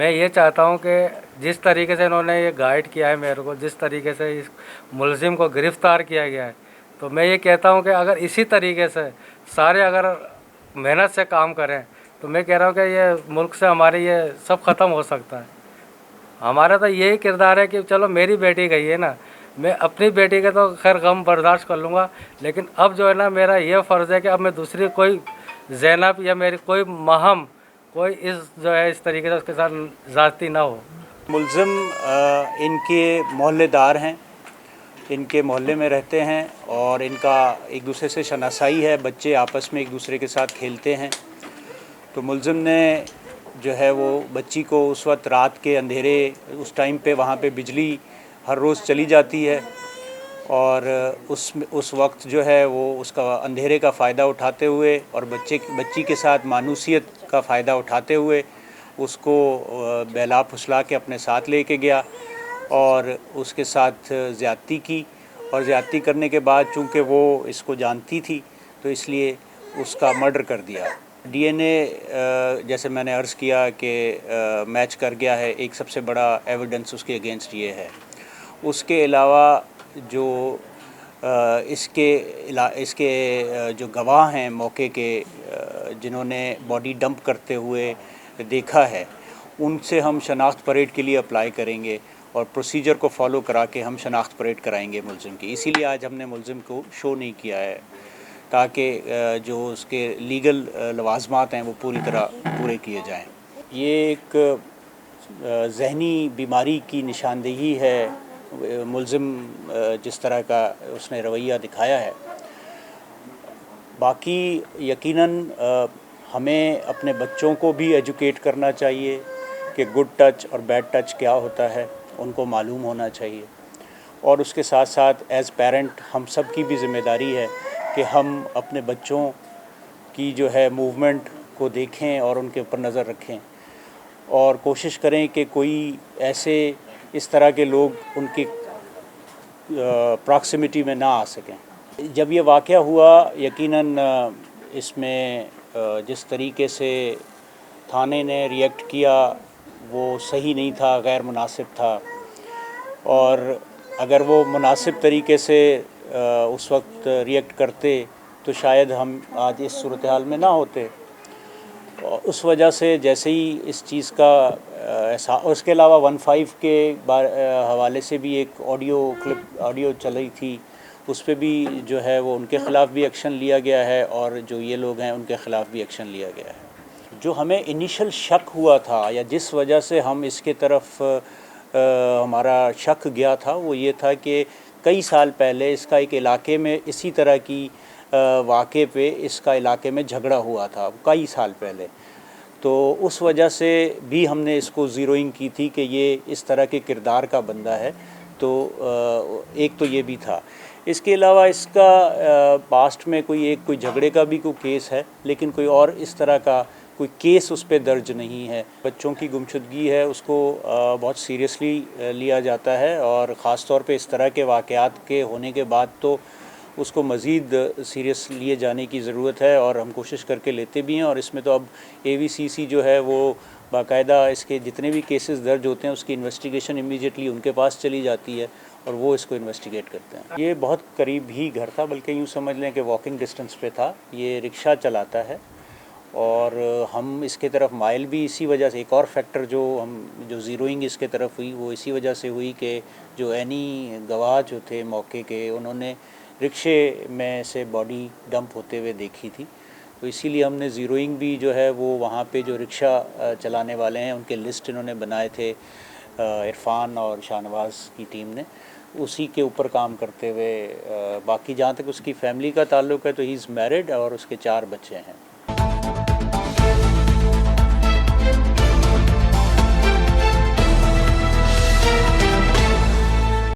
मैं ये चाहता हूँ कि जिस तरीके से इन्होंने ये गाइड किया है मेरे को, जिस तरीके से इस मुलजिम को गिरफ़्तार किया गया है, तो मैं ये कहता हूँ कि अगर इसी तरीके से सारे अगर मेहनत से काम करें तो मैं कह रहा हूँ कि ये मुल्क से हमारे ये सब ख़त्म हो सकता है। हमारा तो यही किरदार है कि चलो मेरी बेटी गई है ना, मैं अपनी बेटी के तो खैर गम बर्दाश्त कर लूँगा, लेकिन अब जो है ना मेरा ये फ़र्ज़ है कि अब मैं दूसरी कोई ज़ैनब या मेरी कोई महम कोई इस जो है इस तरीके से उसके साथ ज़्यादती ना हो। मुलज़िम इनके मोहल्लेदार हैं, इनके मोहल्ले में रहते हैं और इनका एक दूसरे से शनासाई है, बच्चे आपस में एक दूसरे के साथ खेलते हैं। तो मुलज़िम ने जो है वो बच्ची को उस वक्त रात के अंधेरे, उस टाइम पे वहाँ पे बिजली हर रोज़ चली जाती है और उस वक्त जो है वो उसका अंधेरे का फ़ायदा उठाते हुए और बच्ची के साथ मानूसियत का फ़ायदा उठाते हुए उसको बहला फुसला के अपने साथ लेके गया और उसके साथ ज़्यादती की। और ज़्यादती करने के बाद चूँकि वो इसको जानती थी तो इसलिए उसका मर्डर कर दिया। डीएनए जैसे मैंने अर्ज़ किया कि मैच कर गया है, एक सबसे बड़ा एविडेंस उसके अगेंस्ट ये है। उसके अलावा जो इसके जो गवाह हैं मौके के, जिन्होंने बॉडी डंप करते हुए देखा है, उनसे हम शनाख्त परेड के लिए अप्लाई करेंगे और प्रोसीजर को फॉलो करा के हम शनाख्त परेड कराएंगे मुलज़िम की। इसीलिए आज हमने मुलज़िम को शो नहीं किया है ताकि जो उसके लीगल लवाज़मात हैं वो पूरी तरह पूरे किए जाएं। ये एक ज़हनी बीमारी की निशानदेही है मुलज़िम जिस तरह का उसने रवैया दिखाया है। बाकी यकीनन हमें अपने बच्चों को भी एजुकेट करना चाहिए कि गुड टच और बैड टच क्या होता है, उनको मालूम होना चाहिए। और उसके साथ साथ एज़ पेरेंट हम सब की भी ज़िम्मेदारी है कि हम अपने बच्चों की जो है मूवमेंट को देखें और उनके ऊपर नज़र रखें और कोशिश करें कि कोई ऐसे इस तरह के लोग उनकी प्रॉक्सिमिटी में ना आ सकें। जब ये वाक़या हुआ यकीनन इसमें जिस तरीके से थाने ने रिएक्ट किया वो सही नहीं था, गैर मुनासिब था। और अगर वो मुनासिब तरीके से उस वक्त रिएक्ट करते तो शायद हम आज इस सूरत हाल में ना होते। उस वजह से जैसे ही इस चीज़ का ऐसा, उसके अलावा 15 के हवाले से भी एक ऑडियो चली थी, उस पर भी जो है वो उनके ख़िलाफ़ भी एक्शन लिया गया है और जो ये लोग हैं उनके ख़िलाफ़ भी एक्शन लिया गया है। जो हमें इनिशियल शक हुआ था या जिस वजह से हम इसके तरफ हमारा शक गया था वो ये था कि कई साल पहले इसका एक इलाके में इसी तरह की वाक़े पे इसका इलाके में झगड़ा हुआ था कई साल पहले। तो उस वजह से भी हमने इसको ज़ीरोइंग की थी कि ये इस तरह के किरदार का बंदा है। तो एक तो ये भी था। इसके अलावा इसका पास्ट में कोई झगड़े का भी कोई केस है, लेकिन कोई और इस तरह का कोई केस उस पर दर्ज नहीं है। बच्चों की गुमशुदगी है उसको बहुत सीरियसली लिया जाता है और ख़ास तौर पे इस तरह के वाक़यात के होने के बाद तो उसको मज़ीद सीरियस लिए जाने की ज़रूरत है और हम कोशिश करके लेते भी हैं। और इसमें तो अब AVCC जो है वो बाकायदा इसके जितने भी केसेस दर्ज होते हैं उसकी इन्वेस्टिगेशन इमीडिएटली उनके पास चली जाती है और वो इसको इन्वेस्टिगेट करते हैं। ये बहुत करीब ही घर था, बल्कि यूँ समझ लें कि वॉकिंग डिस्टेंस पे था। ये रिक्शा चलाता है और हम इसके तरफ माइल भी इसी वजह से, एक और फैक्टर जो ज़ीरोइंग इसके तरफ हुई वो इसी वजह से हुई कि जो एनी गवाह जो थे मौके के, उन्होंने रिक्शे में से बॉडी डंप होते हुए देखी थी। तो इसीलिए हमने ज़ीरोइंग भी जो है वो वहाँ पे जो रिक्शा चलाने वाले हैं उनके लिस्ट इन्होंने बनाए थे, इरफान और शाहनवाज़ की टीम ने, उसी के ऊपर काम करते हुए बाकी जहाँ तक उसकी फ़ैमिली का ताल्लुक़ है तो ही इज़ मैरिड और उसके 4 बच्चे हैं।